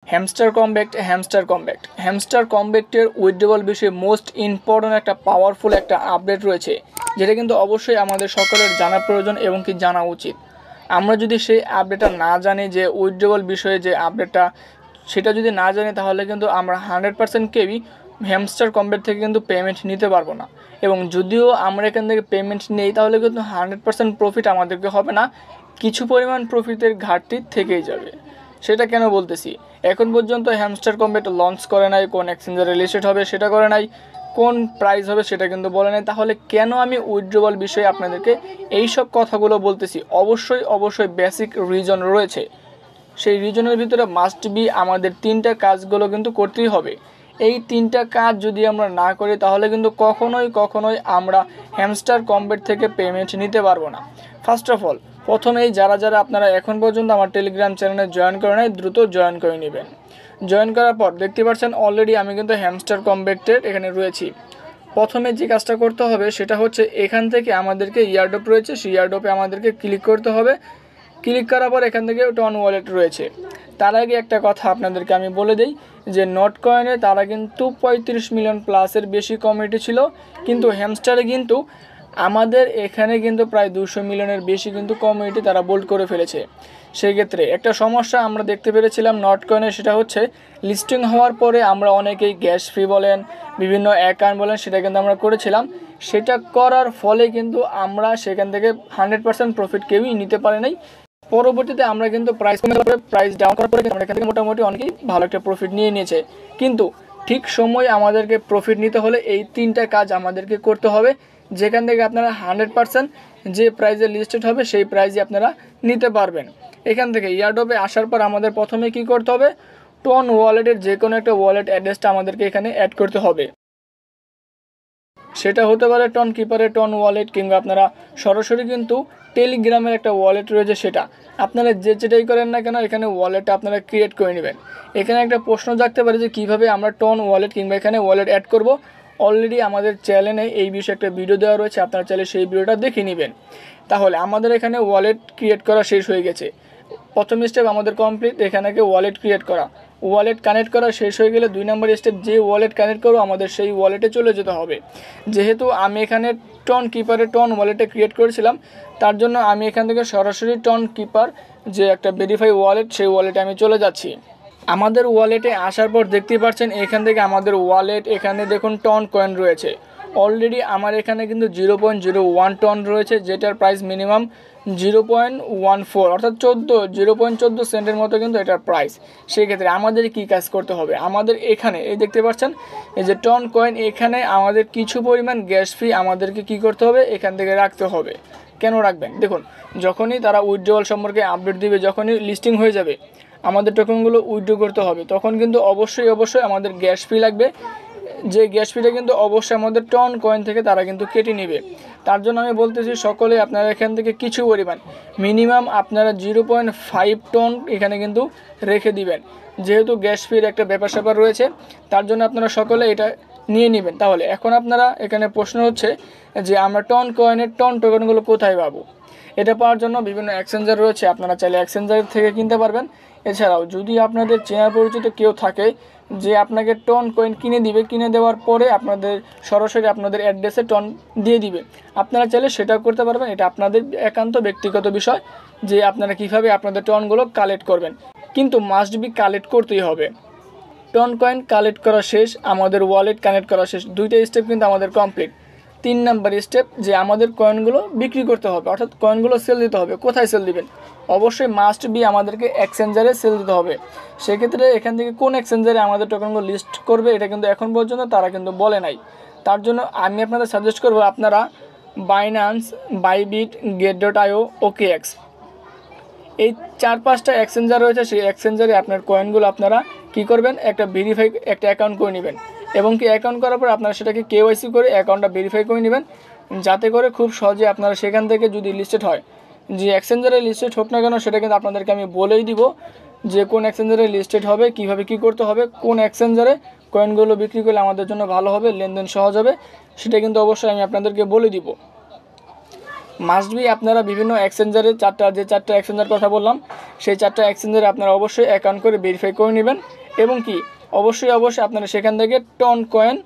Hamster কমব্যাক্টের withdrawal বিষয়ে most important একটা powerful একটা আপডেট রয়েছে, যেটা কিন্তু অবশ্যই আমাদের সকলের জানা প্রয়োজন এবং কি জানা উচিত। আমরা যদি সেই আপডেটটা না জানি, যে উইথড্রয়াল বিষয়ে যে আপডেটটা, সেটা যদি না জানি, তাহলে কিন্তু আমরা 100% কেউই হ্যামস্টার কমব্যাক্ট থেকে কিন্তু পেমেন্ট নিতে পারবো না। এবং যদিও আমরা এখান থেকে পেমেন্ট নেই, তাহলে কিন্তু 100% প্রফিট আমাদেরকে হবে না, কিছু পরিমাণ প্রফিটের ঘাটতি থেকেই যাবে। সেটা কেন বলতেছি, এখন পর্যন্ত হ্যামস্টার কমব্যাক্ট লঞ্চ করে নাই, কোন এক্সচেঞ্জারে লিস্টেড হবে সেটা করে নাই, কোন প্রাইস হবে সেটা কিন্তু বলে নাই। তাহলে কেন আমি উইথড্রয়াল বিষয়ে আপনাদেরকে এইসব কথাগুলো বলতেছি? অবশ্যই বেসিক রিজন রয়েছে। সেই রিজনের ভিতরে মাস্ট বি আমাদের 3টা কাজগুলো কিন্তু করতেই হবে। এই 3টা কাজ যদি আমরা না করি, তাহলে কিন্তু কখনোই আমরা হ্যামস্টার কমব্যাক্ট থেকে পেমেন্ট নিতে পারবো না। ফার্স্ট অফ অল, প্রথমেই যারা আপনারা এখন পর্যন্ত আমার টেলিগ্রাম চ্যানেলে জয়েন করে নাই, দ্রুত জয়েন করে নেবেন। জয়েন করার পর দেখতে পাচ্ছেন অলরেডি আমি কিন্তু হ্যামস্টার কমব্যাক্টের এখানে রয়েছি। প্রথমে যে কাজটা করতে হবে সেটা হচ্ছে, এখান থেকে আমাদেরকে ইয়ারড্রপ রয়েছে, সেই ইয়ারড্রপে আমাদেরকে ক্লিক করতে হবে। ক্লিক করার পর এখান থেকে টন ওয়ালেট রয়েছে। তার আগে একটা কথা আপনাদেরকে আমি বলে দিই, যে নট কয়েনে তারা কিন্তু 35 মিলিয়ন প্লাসের বেশি কমিউনিটি ছিল, কিন্তু হ্যামস্টারে কিন্তু আমাদের এখানে কিন্তু প্রায় 200 মিলিয়নের বেশি কিন্তু কমিউনিটি তারা বোল্ড করে ফেলেছে। সেই ক্ষেত্রে একটা সমস্যা আমরা দেখতে পেরেছিলাম নট কয়েনে, সেটা হচ্ছে লিস্টিং হওয়ার পরে আমরা অনেকেই গ্যাস ফি বলেন, বিভিন্ন অ্যাকাউন্ট বলেন, সেটা কিন্তু আমরা করেছিলাম। সেটা করার ফলে কিন্তু আমরা সেখান থেকে 100% প্রফিট কেউই নিতে পারে নাই। পরবর্তীতে আমরা কিন্তু প্রাইস ডাউন করার পরে আমরা এখান থেকে মোটামুটি অনেকেই ভালো একটা প্রফিট নিয়েছে। কিন্তু ঠিক সময় আমাদেরকে প্রফিট নিতে হলে এই 3টা কাজ আমাদেরকে করতে হবে, যেখান থেকে আপনারা 100% যে প্রাইজে লিস্টেড হবে সেই প্রাইজে আপনারা নিতে পারবেন। এখান থেকে ইয়ারড্রপে আসার পর আমাদের প্রথমে কি করতে হবে, টন ওয়ালেটের যে কোনো একটা ওয়ালেট অ্যাড্রেসটা আমাদেরকে এখানে অ্যাড করতে হবে। সেটা হতে পারে টন কিপারের টন ওয়ালেট, কিংবা আপনারা সরাসরি কিন্তু টেলিগ্রামের একটা ওয়ালেট রয়েছে, সেটা আপনারা যেটাই করেন না কেন এখানে ওয়ালেটটা আপনারা ক্রিয়েট করে নেবেন। এখানে একটা প্রশ্ন জাগতে পারে যে কীভাবে আমরা টন ওয়ালেট কিংবা এখানে ওয়ালেট অ্যাড করব। অলরেডি আমাদের চ্যানেলে এই বিষয়ে একটা ভিডিও দেওয়া রয়েছে, আপনারা চাইলে সেই ভিডিওটা দেখে নেবেন। তাহলে আমাদের এখানে ওয়ালেট ক্রিয়েট করা শেষ হয়ে গেছে। প্রথম স্টেপ আমাদের কমপ্লিট, এখানে ওয়ালেট ক্রিয়েট করা, ওয়ালেট কানেক্ট করা শেষ হয়ে গেলে 2 নম্বর স্টেপ, যে ওয়ালেট কানেক্ট করবো আমাদের সেই ওয়ালেটে চলে যেতে হবে। যেহেতু আমি এখানে টন কিপারে টন ওয়ালেটে ক্রিয়েট করেছিলাম, তার জন্য আমি এখান থেকে সরাসরি টন কিপার যে একটা ভেরিফাই ওয়ালেট, সেই ওয়ালেটে আমি চলে যাচ্ছি। আমাদের ওয়ালেটে আসার পর দেখতেই পাচ্ছেন এখান থেকে আমাদের ওয়ালেট, এখানে দেখুন টন কয়েন রয়েছে। অলরেডি আমার এখানে কিন্তু 0.01 টন রয়েছে, যেটার প্রাইস মিনিমাম 0.14 অর্থাৎ 0.14 সেন্টের মতো কিন্তু এটার প্রাইস। সেক্ষেত্রে আমাদের কি কাজ করতে হবে, আমাদের এখানে এই দেখতে পাচ্ছেন এই যে টন কয়েন, এখানে আমাদের কিছু পরিমাণ গ্যাস ফি আমাদেরকে কি করতে হবে, এখান থেকে রাখতে হবে। কেন রাখবেন, দেখুন যখনই তারা উইথড্রয়াল সম্পর্কে আপডেট দিবে, যখনই লিস্টিং হয়ে যাবে, আমাদের টোকেনগুলো উইথড্র করতে হবে, তখন কিন্তু অবশ্যই আমাদের গ্যাস ফি লাগবে। যে গ্যাস ফিটা কিন্তু অবশ্যই আমাদের টন কয়েন থেকে তারা কিন্তু কেটে নেবে। তার জন্য আমি বলতেছি সকলে আপনারা এখান থেকে কিছু পরিমাণ মিনিমাম আপনারা 0.5 টন এখানে কিন্তু রেখে দিবেন, যেহেতু গ্যাস ফির একটা ব্যাপার স্যাপার রয়েছে, তার জন্য আপনারা সকলে এটা নিয়ে নেবেন। তাহলে এখন আপনারা এখানে প্রশ্ন হচ্ছে যে আমরা টন কয়েনের টন টোকেনগুলো কোথায় পাবো? এটা পাওয়ার জন্য বিভিন্ন এক্সচেঞ্জার রয়েছে, আপনারা চাইলে এক্সচেঞ্জার থেকে কিনতে পারবেন। এছাড়াও যদি আপনাদের চেনা পরিচিত কেউ থাকে যে আপনাকে টন কয়েন কিনে দেওয়ার পরে আপনাদের সরাসরি আপনাদের অ্যাড্রেসে টন দিয়ে দিবে, আপনারা চাইলে সেটাও করতে পারবেন। এটা আপনাদের একান্ত ব্যক্তিগত বিষয় যে আপনারা কীভাবে আপনাদের টনগুলো কালেক্ট করবেন, কিন্তু মাস্ট বি কালেক্ট করতেই হবে। টন কয়েন কালেক্ট করা শেষ, আমাদের ওয়ালেট কানেক্ট করা শেষ, 2টা স্টেপ কিন্তু আমাদের কমপ্লিট। 3 নম্বর স্টেপ, যে আমাদের কয়েনগুলো বিক্রি করতে হবে, অর্থাৎ কয়েনগুলো সেল দিতে হবে। কোথায় সেল দিবেন? অবশ্যই মাস্ট বি আমাদেরকে এক্সচেঞ্জারে সেল দিতে হবে। সেক্ষেত্রে এখান থেকে কোন এক্সচেঞ্জারে আমাদের টোকেনগুলো লিস্ট করবে, এটা কিন্তু এখন পর্যন্ত তারা কিন্তু বলে নাই। তার জন্য আমি আপনাদের সাজেস্ট করব আপনারা বাইন্যান্স, বাইবিট, Get.io, OKX, এই 4-5টা এক্সচেঞ্জার রয়েছে, সেই এক্সচেঞ্জারে আপনার কয়েনগুলো আপনারা কি করবেন, একটা ভেরিফাই একটা অ্যাকাউন্ট করে নেবেন, এবং কি অ্যাকাউন্ট করার পর আপনারা সেটাকে KYC করে অ্যাকাউন্টটা ভেরিফাই করে নেবেন, যাতে করে খুব সহজে আপনারা সেখান থেকে যদি লিস্টেড হয়, যে এক্সচেঞ্জারে লিস্টেড হোক না কেন, সেটা কিন্তু আপনাদেরকে আমি বলেই দিব যে কোন এক্সচেঞ্জারে লিস্টেড হবে, কীভাবে কী করতে হবে, কোন এক্সচেঞ্জারে কয়েনগুলো বিক্রি করলে আমাদের জন্য ভালো হবে, লেনদেন সহজ হবে, সেটা কিন্তু অবশ্যই আমি আপনাদেরকে বলে দিব। মাস্ট বি আপনারা বিভিন্ন এক্সচেঞ্জারে যে চারটা এক্সচেঞ্জার কথা বললাম সেই চারটা এক্সচেঞ্জারে আপনারা অবশ্যই অ্যাকাউন্ট করে ভেরিফাই করে নেবেন এবং কি অবশ্যই আপনারা সেখান থেকে টন কয়েন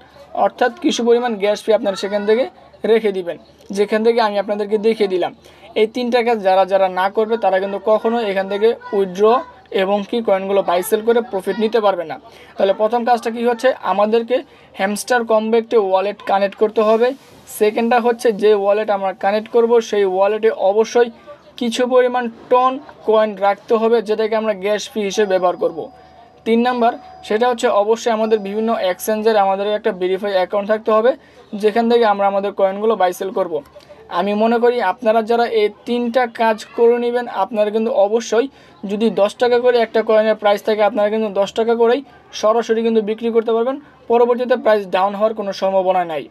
অর্থাৎ কিছু পরিমাণ গ্যাস ফি আপনারা সেখান থেকে রেখে দিবেন, যেখান থেকে আমি আপনাদেরকে দেখিয়ে দিলাম। এই তিনটা কাজ যারা না করবে তারা কিন্তু কখনো এখান থেকে উইথড্র এবং কি কয়েনগুলো বাই সেল করে প্রফিট নিতে পারবে না। তাহলে প্রথম কাজটা কি হচ্ছে, আমাদেরকে হ্যামস্টার কম্বো একটি ওয়ালেট কানেক্ট করতে হবে। সেকেন্ডটা হচ্ছে যে ওয়ালেট আমরা কানেক্ট করব সেই ওয়ালেটে অবশ্যই কিছু পরিমাণ টন কয়েন রাখতে হবে, যেটাকে আমরা গ্যাস ফি হিসেবে ব্যবহার করব। 3 নাম্বার সেটা হচ্ছে অবশ্যই আমাদের বিভিন্ন এক্সচেঞ্জের আমাদের একটা ভেরিফাই অ্যাকাউন্ট থাকতে হবে, যেখান থেকে আমরা আমাদের কয়েনগুলো বাই সেল করব। আমি মনে করি আপনারা যারা এই 3টা কাজ করে নেবেন, আপনারা কিন্তু অবশ্যই যদি 10 টাকা করে একটা কয়েনের প্রাইস থাকে আপনারা কিন্তু 10 টাকা করেই সরাসরি কিন্তু বিক্রি করতে পারবেন। পরবর্তীতে প্রাইস ডাউন হওয়ার কোনো সম্ভাবনা নাই।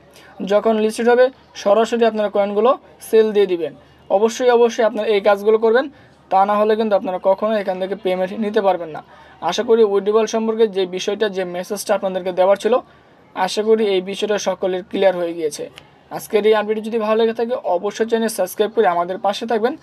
যখন লিস্টেড হবে সরাসরি আপনারা কয়েনগুলো সেল দিয়ে দিবেন। অবশ্যই আপনারা এই কাজগুলো করবেন, তা না হলে কিন্তু আপনারা কখনো এখান থেকে পেমেন্ট নিতে পারবেন না। আশা করি উইথড্রয়াল সম্পর্কে যে মেসেজটা আপনাদেরকে দেওয়ার ছিল, আশা করি এই বিষয়টা সকলের ক্লিয়ার হয়ে গিয়েছে। আজকের এই আপডেট যদি ভালো লেগে থাকে অবশ্যই চ্যানেল সাবস্ক্রাইব করে আমাদের পাশে থাকবেন।